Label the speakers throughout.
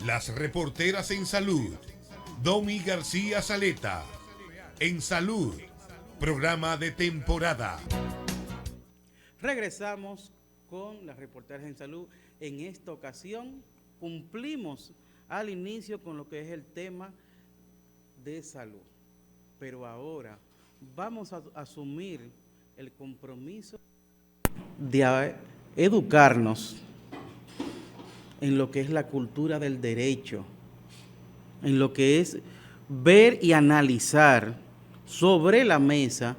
Speaker 1: Las reporteras en salud. Domi García Saleta. En salud. Programa de temporada.
Speaker 2: Regresamos con las reporteras en salud. En esta ocasión cumplimos al inicio con lo que es el tema de salud. Pero ahora vamos a asumir el compromiso de educarnos en lo que es la cultura del derecho, en lo que es ver y analizar sobre la mesa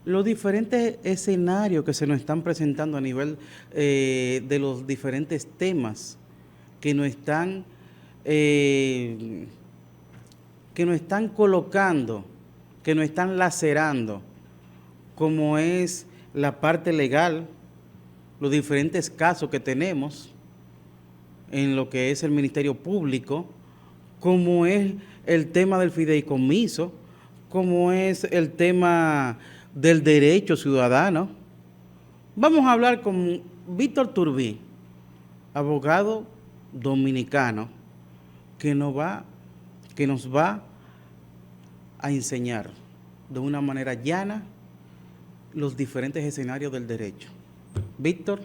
Speaker 2: los diferentes escenarios que se nos están presentando a nivel de los diferentes temas que nos están colocando, que nos están lacerando, como es la parte legal, los diferentes casos que tenemos en lo que es el Ministerio Público, como es el tema del fideicomiso, como es el tema del derecho ciudadano. Vamos a hablar con Víctor Turbí, abogado dominicano, que nos va a enseñar de una manera llana los diferentes escenarios del derecho. Víctor.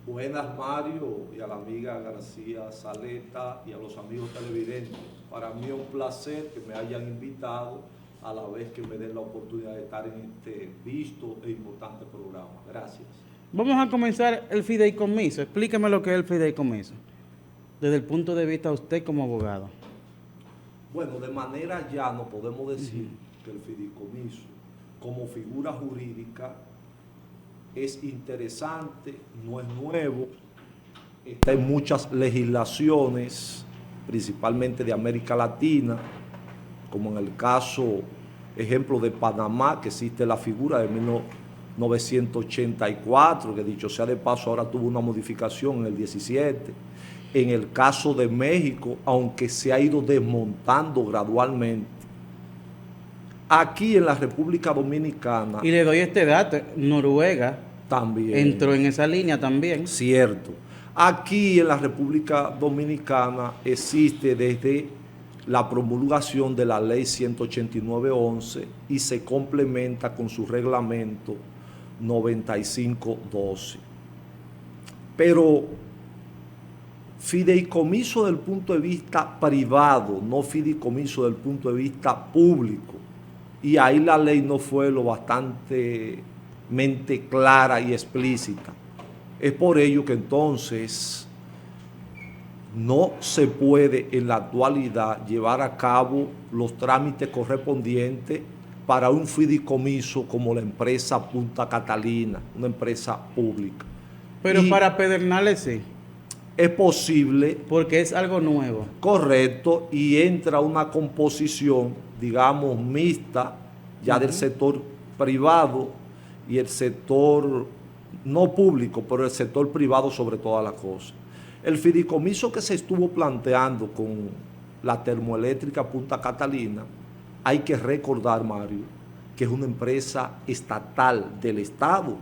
Speaker 3: Buenas, Mario, y a la amiga García Saleta y a los amigos televidentes. Para mí es un placer que me hayan invitado, a la vez que me den la oportunidad de estar en este visto e importante programa. Gracias.
Speaker 2: Vamos a comenzar el fideicomiso. Explíqueme lo que es el fideicomiso, desde el punto de vista de usted como abogado.
Speaker 3: Bueno, de manera llana podemos decir que el fideicomiso, como figura jurídica, es interesante, no es nuevo, está en muchas legislaciones, principalmente de América Latina, como en el caso, ejemplo de Panamá, que existe la figura de 1984, que dicho sea de paso ahora tuvo una modificación en el 17. En el caso de México, aunque se ha ido desmontando gradualmente. Aquí en la República Dominicana...
Speaker 2: Y le doy este dato, Noruega
Speaker 3: también
Speaker 2: entró en esa línea también.
Speaker 3: Cierto. Aquí en la República Dominicana existe desde la promulgación de la Ley 189-11 y se complementa con su reglamento 95-12. Pero fideicomiso del punto de vista privado, no fideicomiso del punto de vista público. Y ahí la ley no fue lo bastantemente clara y explícita. Es por ello que entonces no se puede en la actualidad llevar a cabo los trámites correspondientes para un fideicomiso como la empresa Punta Catalina, una empresa pública.
Speaker 2: Pero para Pedernales sí.
Speaker 3: Es posible.
Speaker 2: Porque es algo nuevo.
Speaker 3: Correcto, y entra una composición, digamos, mixta, ya del sector privado y el sector no público, pero el sector privado sobre todas las cosas. El fideicomiso que se estuvo planteando con la termoeléctrica Punta Catalina, hay que recordar, Mario, que es una empresa estatal del Estado,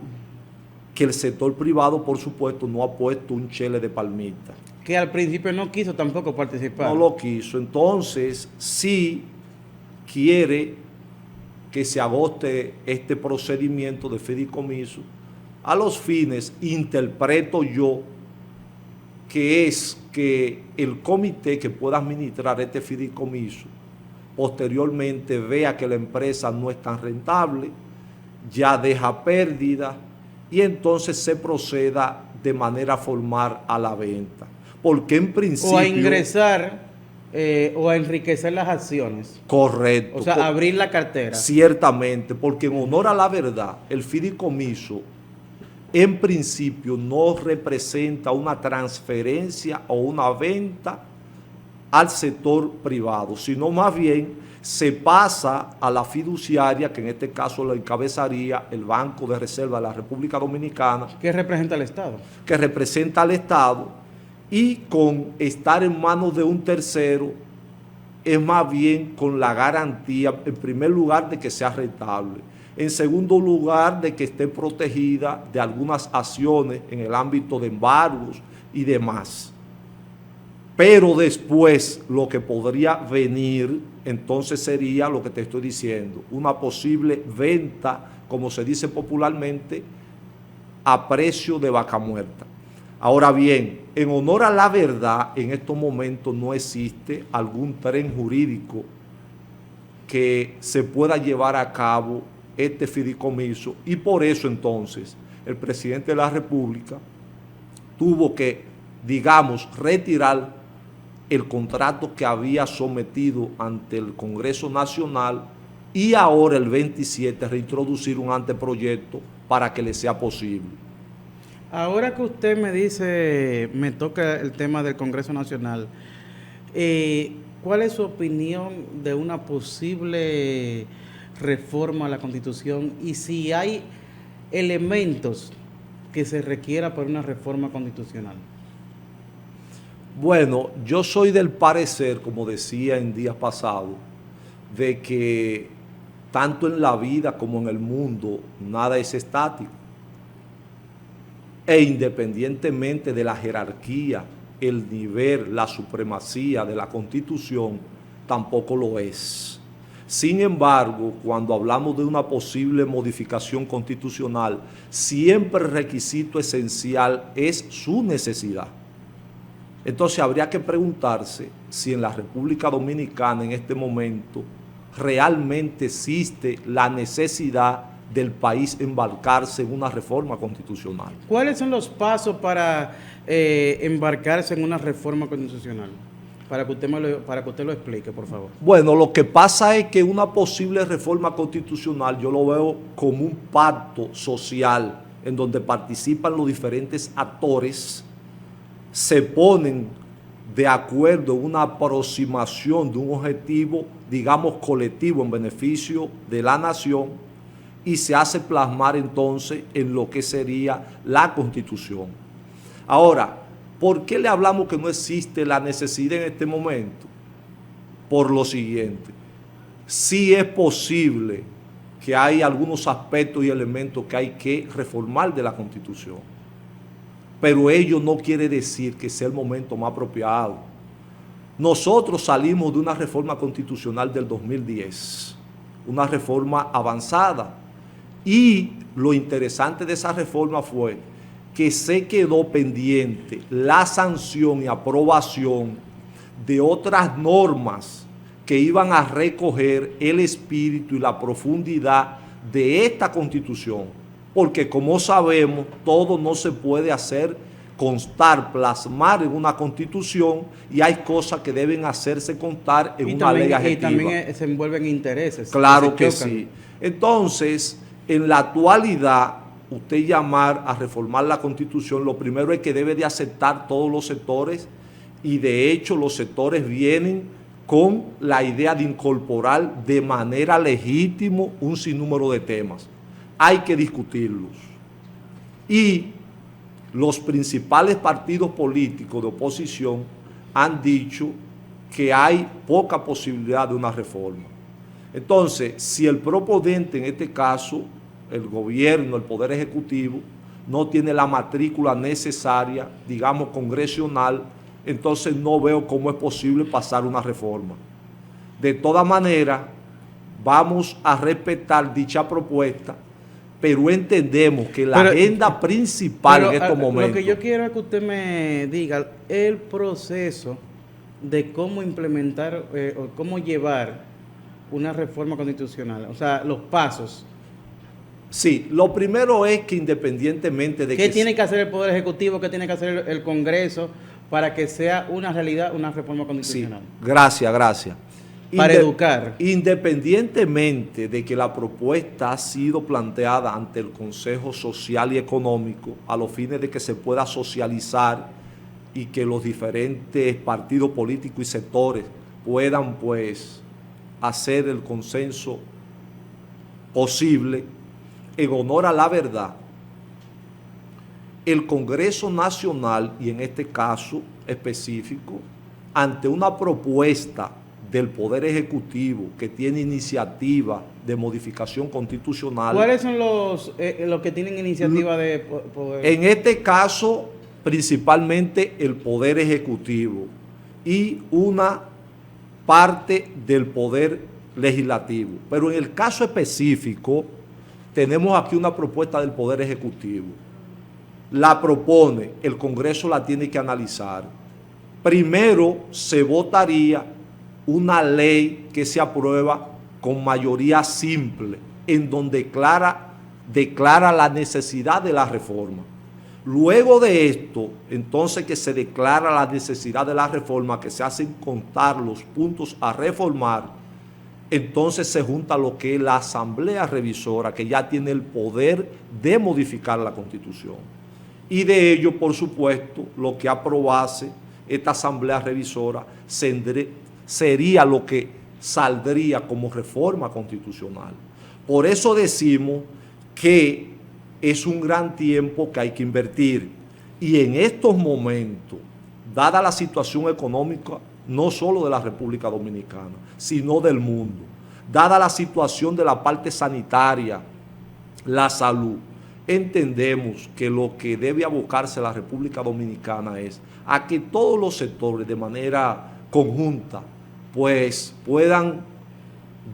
Speaker 3: que el sector privado, por supuesto, no ha puesto un chele de palmita.
Speaker 2: Que al principio no quiso tampoco participar.
Speaker 3: No lo quiso. Entonces, sí quiere que se agote este procedimiento de fideicomiso a los fines, interpreto yo, que es que el comité que pueda administrar este fideicomiso posteriormente vea que la empresa no es tan rentable, ya deja pérdida, y entonces se proceda de manera formal a la venta. Porque en principio...
Speaker 2: O a ingresar o a enriquecer las acciones.
Speaker 3: Correcto.
Speaker 2: O sea, abrir la cartera.
Speaker 3: Ciertamente, porque en honor a la verdad, el fideicomiso en principio no representa una transferencia o una venta al sector privado, sino más bien se pasa a la fiduciaria, que en este caso lo encabezaría el Banco de Reserva de la República Dominicana.
Speaker 2: ¿Qué representa al Estado?
Speaker 3: Que representa al Estado, y con estar en manos de un tercero es más bien con la garantía, en primer lugar, de que sea rentable. En segundo lugar, de que esté protegida de algunas acciones en el ámbito de embargos y demás. Pero después lo que podría venir, entonces sería lo que te estoy diciendo, una posible venta, como se dice popularmente, a precio de vaca muerta. Ahora bien, en honor a la verdad, en estos momentos no existe algún tren jurídico que se pueda llevar a cabo este fideicomiso, y por eso entonces el presidente de la República tuvo que, digamos, retirar el contrato que había sometido ante el Congreso Nacional y ahora el 27 reintroducir un anteproyecto para que le sea posible.
Speaker 2: Ahora que usted me dice, me toca el tema del Congreso Nacional, ¿cuál es su opinión de una posible reforma a la Constitución y si hay elementos que se requiera para una reforma constitucional?
Speaker 3: Bueno, yo soy del parecer, como decía en días pasados, de que tanto en la vida como en el mundo nada es estático. E independientemente de la jerarquía, el nivel, la supremacía de la Constitución, tampoco lo es. Sin embargo, cuando hablamos de una posible modificación constitucional, siempre el requisito esencial es su necesidad. Entonces habría que preguntarse si en la República Dominicana en este momento realmente existe la necesidad del país embarcarse en una reforma constitucional.
Speaker 2: ¿Cuáles son los pasos para embarcarse en una reforma constitucional? Para que usted lo explique, por favor.
Speaker 3: Bueno, lo que pasa es que una posible reforma constitucional yo lo veo como un pacto social en donde participan los diferentes actores, se ponen de acuerdo en una aproximación de un objetivo, digamos, colectivo en beneficio de la nación y se hace plasmar entonces en lo que sería la Constitución. Ahora, ¿por qué le hablamos que no existe la necesidad en este momento? Por lo siguiente, sí es posible que hay algunos aspectos y elementos que hay que reformar de la Constitución, pero ello no quiere decir que sea el momento más apropiado. Nosotros salimos de una reforma constitucional del 2010, una reforma avanzada, y lo interesante de esa reforma fue que se quedó pendiente la sanción y aprobación de otras normas que iban a recoger el espíritu y la profundidad de esta Constitución. Porque como sabemos, todo no se puede hacer constar, plasmar en una Constitución, y hay cosas que deben hacerse constar en una ley adjetiva.
Speaker 2: Y también se envuelven intereses.
Speaker 3: Claro que sí. Entonces, en la actualidad, usted llamar a reformar la Constitución, lo primero es que debe de aceptar todos los sectores, y de hecho los sectores vienen con la idea de incorporar de manera legítima un sinnúmero de temas. Hay que discutirlos. Y los principales partidos políticos de oposición han dicho que hay poca posibilidad de una reforma. Entonces, si el proponente, en este caso, el gobierno, el Poder Ejecutivo, no tiene la matrícula necesaria, digamos, congresional, entonces no veo cómo es posible pasar una reforma. De todas maneras, vamos a respetar dicha propuesta, pero entendemos que la agenda principal en estos momentos...
Speaker 2: Lo que yo quiero es que usted me diga el proceso de cómo implementar o cómo llevar una reforma constitucional, o sea, los pasos.
Speaker 3: Sí, lo primero es que independientemente de
Speaker 2: ¿Qué tiene que hacer el Poder Ejecutivo, qué tiene que hacer el Congreso para que sea una realidad una reforma constitucional?
Speaker 3: Sí, gracias.
Speaker 2: Para educar.
Speaker 3: Independientemente de que la propuesta ha sido planteada ante el Consejo Social y Económico a los fines de que se pueda socializar y que los diferentes partidos políticos y sectores puedan pues hacer el consenso posible, en honor a la verdad, el Congreso Nacional, y en este caso específico, ante una propuesta del Poder Ejecutivo que tiene iniciativa de modificación constitucional.
Speaker 2: ¿Cuáles son los que tienen iniciativa de poder?
Speaker 3: En este caso, principalmente el Poder Ejecutivo. y una parte del poder legislativo. Pero en el caso específico, tenemos aquí una propuesta del Poder Ejecutivo. La propone, el Congreso la tiene que analizar. Primero se votaría una ley que se aprueba con mayoría simple, en donde declara la necesidad de la reforma. Luego de esto, entonces que se declara la necesidad de la reforma, que se hacen contar los puntos a reformar, entonces se junta lo que es la Asamblea Revisora, que ya tiene el poder de modificar la Constitución. Y de ello, por supuesto, lo que aprobase esta Asamblea Revisora sería lo que saldría como reforma constitucional. Por eso decimos que es un gran tiempo que hay que invertir. Y en estos momentos, dada la situación económica, no solo de la República Dominicana, sino del mundo, dada la situación de la parte sanitaria, la salud, entendemos que lo que debe abocarse la República Dominicana es a que todos los sectores de manera conjunta pues puedan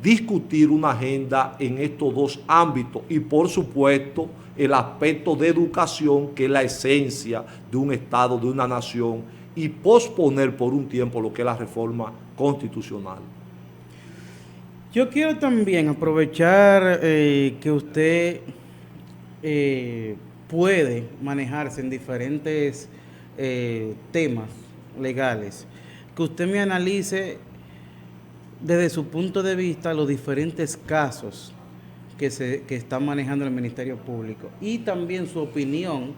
Speaker 3: discutir una agenda en estos dos ámbitos y por supuesto el aspecto de educación, que es la esencia de un Estado, de una nación, y posponer por un tiempo lo que es la reforma constitucional.
Speaker 2: Yo quiero también aprovechar que usted puede manejarse en diferentes temas legales, que usted me analice desde su punto de vista los diferentes casos que está manejando el Ministerio Público y también su opinión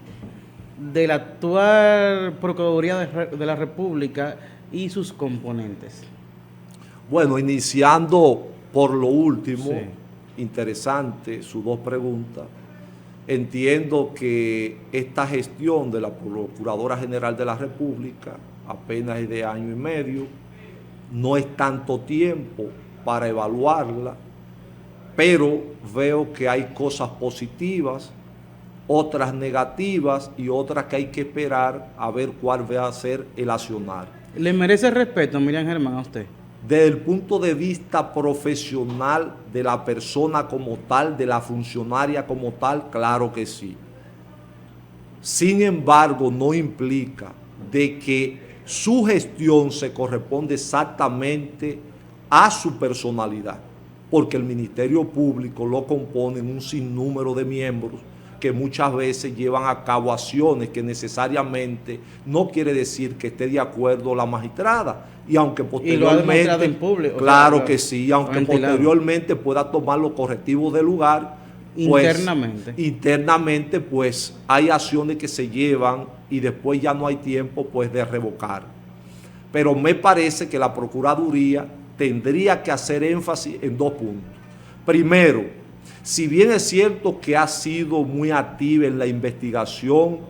Speaker 2: de la actual Procuraduría de la República y sus componentes.
Speaker 3: Bueno, iniciando por lo último,
Speaker 2: Sí.
Speaker 3: Interesante sus dos preguntas. Entiendo que esta gestión de la Procuradora General de la República apenas es de año y medio, no es tanto tiempo para evaluarla, pero veo que hay cosas positivas, otras negativas y otras que hay que esperar a ver cuál va a ser el accionar.
Speaker 2: ¿Le merece respeto, Miriam Germán, a usted?
Speaker 3: Desde el punto de vista profesional de la persona como tal, de la funcionaria como tal, claro que sí. Sin embargo, no implica de que su gestión se corresponde exactamente a su personalidad, porque el Ministerio Público lo componen un sinnúmero de miembros que muchas veces llevan a cabo acciones que necesariamente no quiere decir que esté de acuerdo la magistrada, y aunque posteriormente,
Speaker 2: en público,
Speaker 3: claro que sí, aunque
Speaker 2: ventilado.
Speaker 3: Posteriormente pueda tomar los correctivos del lugar, pues, internamente pues hay acciones que se llevan y después ya no hay tiempo pues de revocar. Pero me parece que la Procuraduría tendría que hacer énfasis en dos puntos. Primero, si bien es cierto que ha sido muy activa en la investigación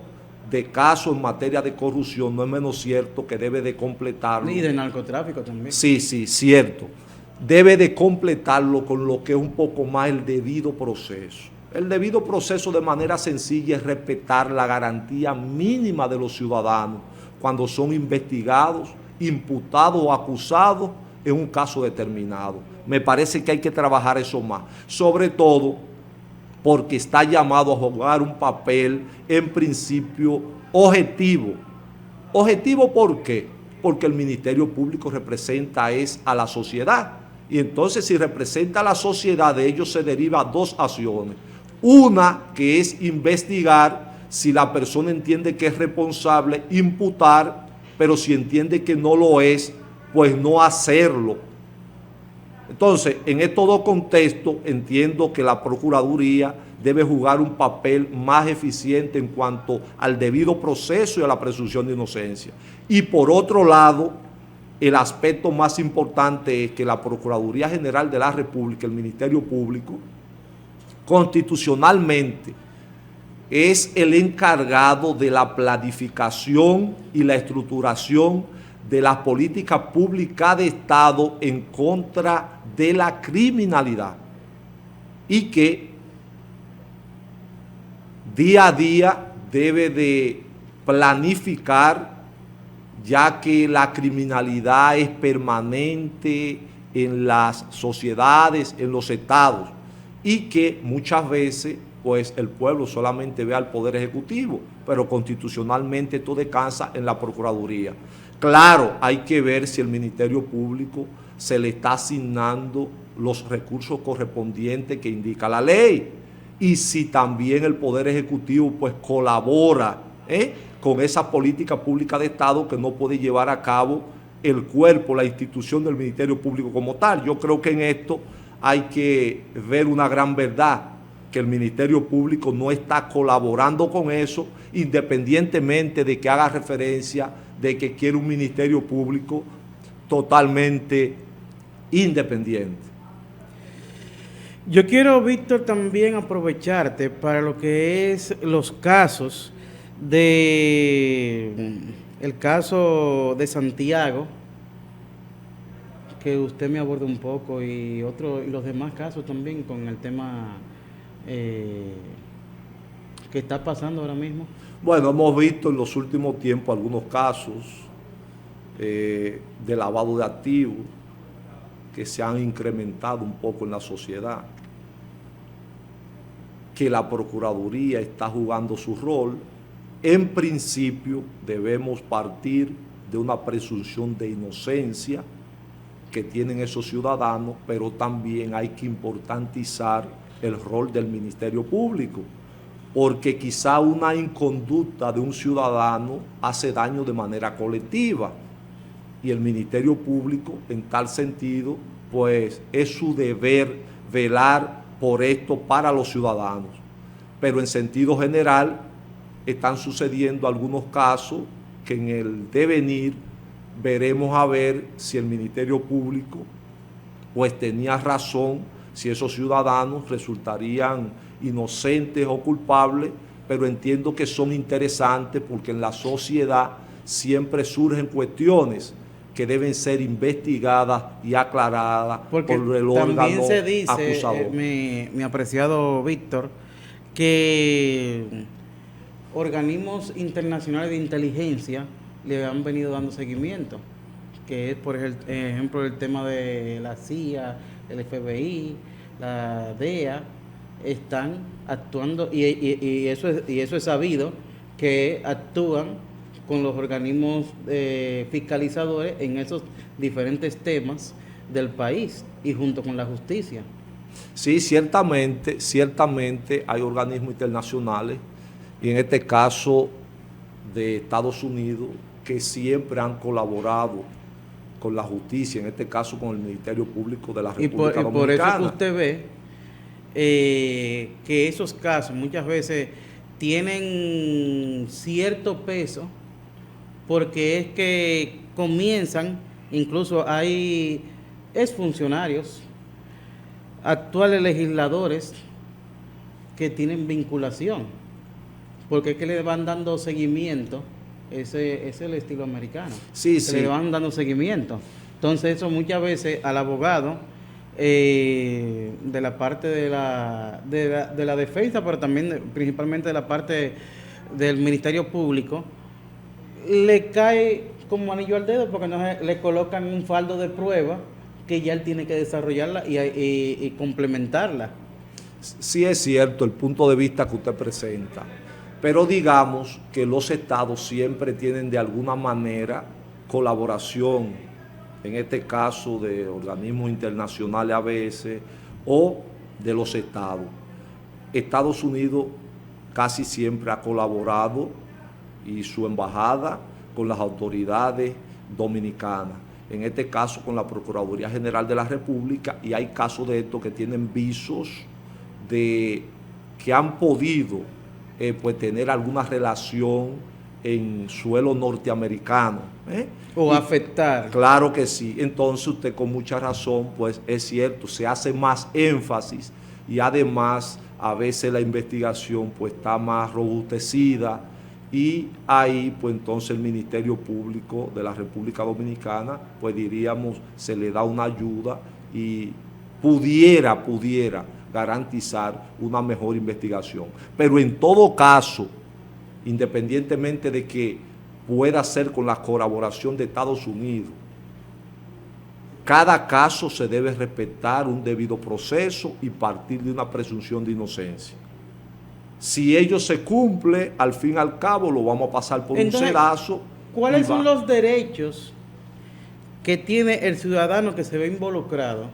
Speaker 3: de casos en materia de corrupción, no es menos cierto que debe de completarlo.
Speaker 2: Y de narcotráfico también.
Speaker 3: Sí, cierto. Debe de completarlo con lo que es un poco más el debido proceso. El debido proceso, de manera sencilla, es respetar la garantía mínima de los ciudadanos cuando son investigados, imputados o acusados en un caso determinado. Me parece que hay que trabajar eso más, sobre todo porque está llamado a jugar un papel en principio objetivo. ¿Objetivo por qué? Porque el Ministerio Público representa a la sociedad, y entonces si representa a la sociedad, de ello se deriva dos acciones. Una, que es investigar si la persona entiende que es responsable, imputar, pero si entiende que no lo es, pues no hacerlo. Entonces, en estos dos contextos, entiendo que la Procuraduría debe jugar un papel más eficiente en cuanto al debido proceso y a la presunción de inocencia. Y por otro lado, el aspecto más importante es que la Procuraduría General de la República, el Ministerio Público, constitucionalmente es el encargado de la planificación y la estructuración de las políticas públicas de Estado en contra de la criminalidad, y que día a día debe de planificar ya que la criminalidad es permanente en las sociedades, en los estados, y que muchas veces pues el pueblo solamente ve al Poder Ejecutivo, pero constitucionalmente todo descansa en la Procuraduría. Claro, hay que ver si el Ministerio Público se le está asignando los recursos correspondientes que indica la ley, y si también el Poder Ejecutivo pues colabora con esa política pública de Estado que no puede llevar a cabo el cuerpo, la institución del Ministerio Público como tal. Yo creo que en esto hay que ver una gran verdad, que el Ministerio Público no está colaborando con eso, independientemente de que haga referencia de que quiere un Ministerio Público totalmente independiente.
Speaker 2: Yo quiero, Víctor, también aprovecharte para lo que es los casos el caso de Santiago, que usted me aborde un poco, y los demás casos también con el tema que está pasando ahora mismo.
Speaker 3: Bueno, hemos visto en los últimos tiempos algunos casos de lavado de activos que se han incrementado un poco en la sociedad, que la Procuraduría está jugando su rol. En principio debemos partir de una presunción de inocencia que tienen esos ciudadanos, pero también hay que importantizar el rol del Ministerio Público, porque quizá una inconducta de un ciudadano hace daño de manera colectiva, y el Ministerio Público en tal sentido pues es su deber velar por esto para los ciudadanos. Pero en sentido general están sucediendo algunos casos que en el devenir veremos a ver si el Ministerio Público pues tenía razón, si esos ciudadanos resultarían inocentes o culpables, pero entiendo que son interesantes porque en la sociedad siempre surgen cuestiones que deben ser investigadas y aclaradas por el órgano
Speaker 2: también se dice,
Speaker 3: acusador.
Speaker 2: Mi apreciado Víctor, que organismos internacionales de inteligencia le han venido dando seguimiento, que es por ejemplo el tema de la CIA, el FBI, la DEA, están actuando, y eso es sabido, que actúan con los organismos fiscalizadores en esos diferentes temas del país y junto con la justicia.
Speaker 3: Sí, ciertamente hay organismos internacionales, y en este caso de Estados Unidos, que siempre han colaborado con la justicia, en este caso con el Ministerio Público de la República Dominicana.
Speaker 2: Por eso que usted ve que esos casos muchas veces tienen cierto peso, porque es que comienzan, incluso hay exfuncionarios, actuales legisladores que tienen vinculación, porque es que le van dando seguimiento. Ese es el estilo americano.
Speaker 3: Sí.
Speaker 2: Le van dando seguimiento. Entonces eso muchas veces al abogado de la parte de la defensa, pero también principalmente de la parte del Ministerio Público, le cae como anillo al dedo, porque le colocan un fardo de prueba que ya él tiene que desarrollarla y complementarla.
Speaker 3: Sí, es cierto el punto de vista que usted presenta, pero digamos que los estados siempre tienen de alguna manera colaboración, en este caso de organismos internacionales a veces, o de los estados. Estados Unidos casi siempre ha colaborado, y su embajada, con las autoridades dominicanas, en este caso con la Procuraduría General de la República, y hay casos de estos que tienen visos que han podido pues tener alguna relación en suelo norteamericano.
Speaker 2: O afectar.
Speaker 3: Claro que sí. Entonces usted con mucha razón, pues es cierto, se hace más énfasis, y además a veces la investigación pues está más robustecida, y ahí pues entonces el Ministerio Público de la República Dominicana pues diríamos se le da una ayuda y pudiera garantizar una mejor investigación. Pero en todo caso, independientemente de que pueda ser con la colaboración de Estados Unidos. Cada caso se debe respetar un debido proceso y partir de una presunción de inocencia. Si ello se cumple, al fin y al cabo lo vamos a pasar por un sedazo.
Speaker 2: ¿Cuáles son los derechos que tiene el ciudadano que se ve involucrado?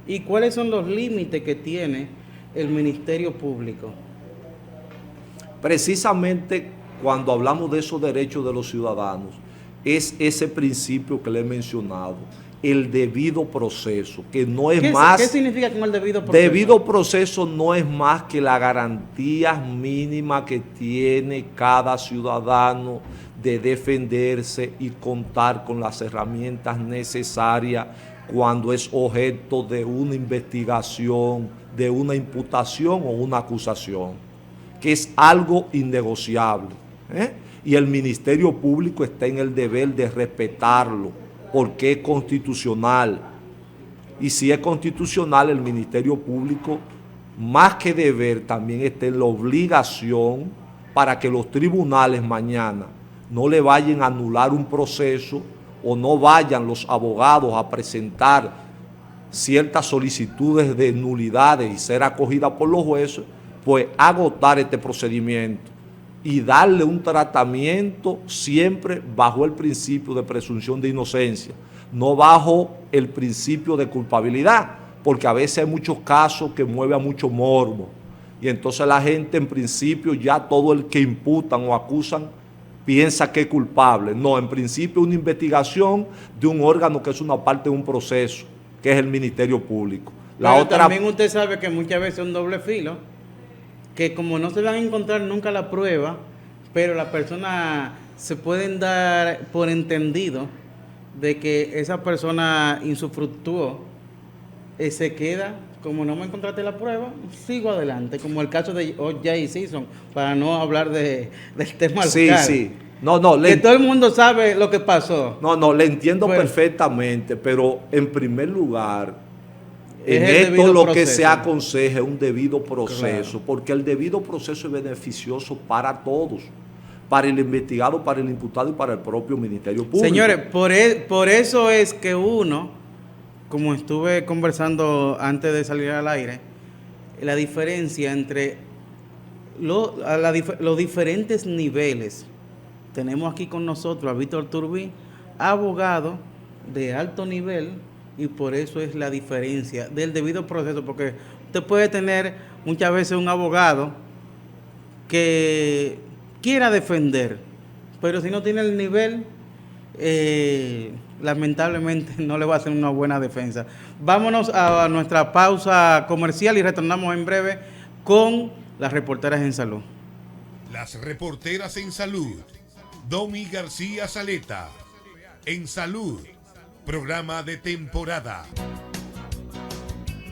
Speaker 2: ¿Y cuáles son los límites que tiene el Ministerio Público?
Speaker 3: Precisamente cuando hablamos de esos derechos de los ciudadanos, es ese principio que le he mencionado, el debido proceso, que no es más...
Speaker 2: ¿Qué significa con el debido proceso?
Speaker 3: Debido proceso no es más que la garantía mínima que tiene cada ciudadano de defenderse y contar con las herramientas necesarias cuando es objeto de una investigación, de una imputación o una acusación, que es algo innegociable, y el Ministerio Público está en el deber de respetarlo, porque es constitucional. Y si es constitucional, el Ministerio Público, más que deber, también está en la obligación para que los tribunales mañana no le vayan a anular un proceso o no vayan los abogados a presentar ciertas solicitudes de nulidades y ser acogidas por los jueces, pues agotar este procedimiento y darle un tratamiento siempre bajo el principio de presunción de inocencia, no bajo el principio de culpabilidad, porque a veces hay muchos casos que mueven a mucho morbo, y entonces la gente en principio ya todo el que imputan o acusan piensa que es culpable. No, en principio una investigación de un órgano que es una parte de un proceso, que es el Ministerio Público.
Speaker 2: Pero también usted sabe que muchas veces es un doble filo, que como no se van a encontrar nunca la prueba, pero las personas se pueden dar por entendido de que esa persona insufructuó, se queda, como no me encontraste la prueba, sigo adelante, como el caso de O.J. Simpson, para no hablar del tema
Speaker 3: sí,
Speaker 2: local.
Speaker 3: Sí.
Speaker 2: Que todo el mundo sabe lo que pasó.
Speaker 3: No, le entiendo perfectamente, pero en primer lugar, en
Speaker 2: es
Speaker 3: esto lo
Speaker 2: proceso
Speaker 3: que se aconseja es un debido proceso,
Speaker 2: claro,
Speaker 3: porque el debido proceso es beneficioso para todos, para el investigado, para el imputado y para el propio Ministerio Público.
Speaker 2: Señores, por eso es que uno, como estuve conversando antes de salir al aire, la diferencia entre los diferentes niveles. Tenemos aquí con nosotros a Víctor Turbí, abogado de alto nivel, y por eso es la diferencia del debido proceso, porque usted puede tener muchas veces un abogado que quiera defender, pero si no tiene el nivel, lamentablemente no le va a hacer una buena defensa. Vámonos a nuestra pausa comercial y retornamos en breve con las reporteras en salud.
Speaker 1: Las reporteras en salud. Domi García Saleta. En salud. Programa de temporada.